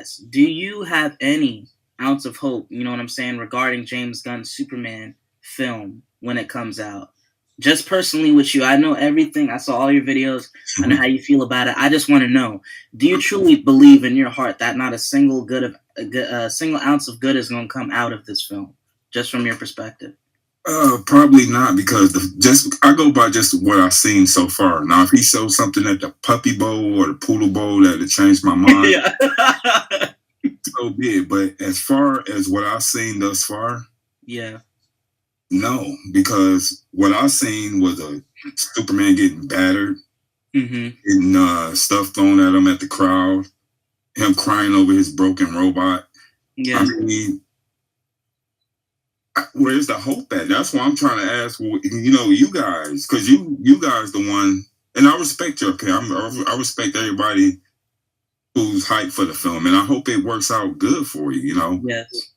yes. Do you have any ounce of hope, you know what I'm saying, regarding James Gunn's Superman film when it comes out? Just personally with you, I know everything. I saw all your videos. I know how you feel about it. I just want to know: do you truly believe in your heart that not a single single ounce of good is going to come out of this film, just from your perspective? Probably not, because I go by just what I've seen so far. Now, if he shows something at the Puppy Bowl or the Poodle Bowl that'll change my mind, Yeah. so be it. But as far as what I've seen thus far, Yeah. no, because what I've seen was a Superman getting battered, getting stuff thrown at him at the crowd, him crying over his broken robot. Yeah. I mean, where's the hope at? That's why I'm trying to ask, you guys, because you guys the one, and I respect your opinion. I respect everybody who's hyped for the film, and I hope it works out good for you, Yes.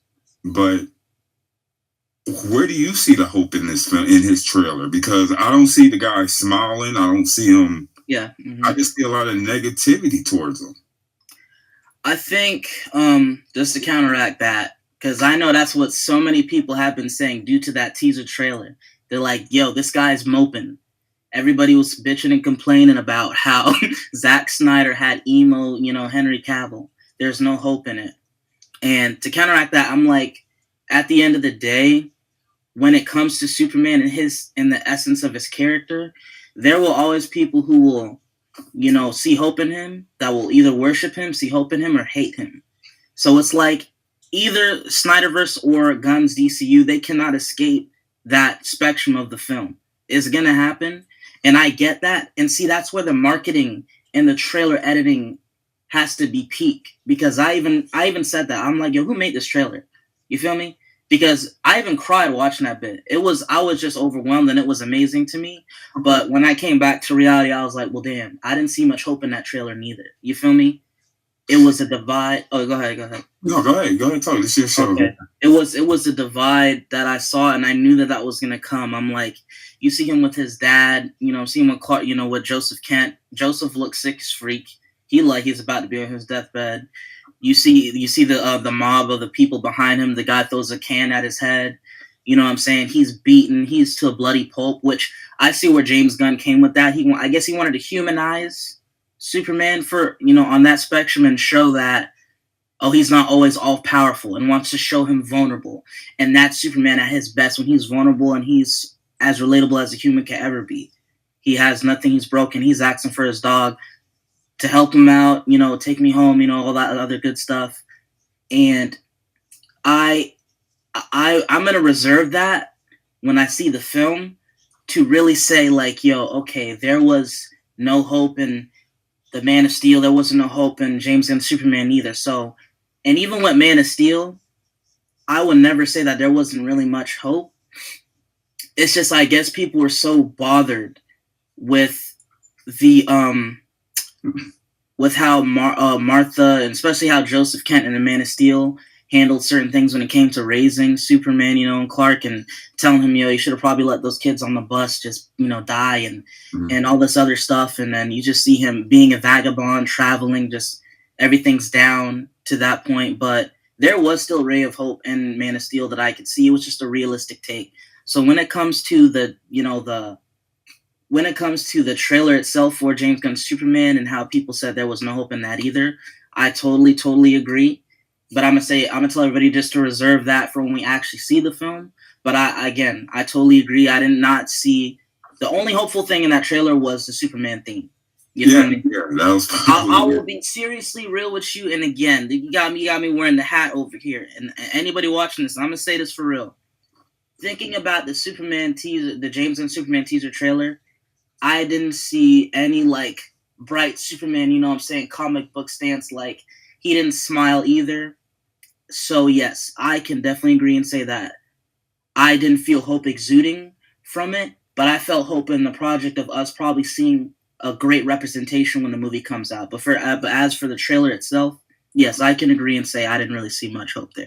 But where do you see the hope in this film, in his trailer? Because I don't see the guy smiling. I don't see him. Yeah. I just see a lot of negativity towards him. I think just to counteract that, because I know that's what so many people have been saying due to that teaser trailer. They're like, yo, this guy's moping. Everybody was bitching and complaining about how Zack Snyder had emo, Henry Cavill. There's no hope in it. And to counteract that, I'm like, at the end of the day, when it comes to Superman and the essence of his character, there will always people who will, see hope in him, that will either worship him, see hope in him, or hate him. So it's like either Snyderverse or Gunn's DCU, they cannot escape that spectrum of the film. It's going to happen, and I get that. And see, that's where the marketing and the trailer editing has to be peak, because I even said that. I'm like, yo, who made this trailer? You feel me? Because I even cried watching that bit. I was just overwhelmed, and it was amazing to me. But when I came back to reality, I was like, well, damn, I didn't see much hope in that trailer neither. You feel me? It was a divide. Oh, go ahead. No, go ahead, talk. This is your show. Okay. It was a divide that I saw, and I knew that was gonna come. I'm like, you see him with his dad, see him with Clark, with Joseph Kent. Joseph looks sick as freak. He's about to be on his deathbed. You see the mob of the people behind him. The guy throws a can at his head. You know what I'm saying? He's beaten. He's to a bloody pulp, which I see where James Gunn came with that. I guess he wanted to humanize Superman for, on that spectrum, and show that, oh, he's not always all powerful, and wants to show him vulnerable. And that's Superman at his best, when he's vulnerable and he's as relatable as a human can ever be. He has nothing. He's broken. He's asking for his dog to help him out, take me home, all that other good stuff. And I'm going to reserve that when I see the film to really say, like, yo, okay, there was no hope in the Man of Steel. There wasn't no hope in James Gunn Superman either. So, and even with Man of Steel, I would never say that there wasn't really much hope. It's just, I guess people were so bothered with the, with how Martha, and especially how Joseph Kent in the Man of Steel handled certain things when it came to raising Superman, and Clark, and telling him, you should have probably let those kids on the bus just, die, and all this other stuff. And then you just see him being a vagabond, traveling, just everything's down to that point. But there was still a ray of hope in Man of Steel that I could see. It was just a realistic take. So when it comes to the trailer itself for James Gunn's Superman, and how people said there was no hope in that either, I totally agree. But I'm gonna tell everybody just to reserve that for when we actually see the film. But I totally agree. I did not see, the only hopeful thing in that trailer was the Superman theme. You feel me? Yeah, that was. I will be seriously real with you. And again, you got me wearing the hat over here. And anybody watching this, I'm gonna say this for real. Thinking about the Superman teaser, the James Gunn Superman teaser trailer, I didn't see any like bright Superman, comic book stance. Like, he didn't smile either. So yes, I can definitely agree and say that I didn't feel hope exuding from it, but I felt hope in the project of us probably seeing a great representation when the movie comes out. But as for the trailer itself, yes, I can agree and say I didn't really see much hope there.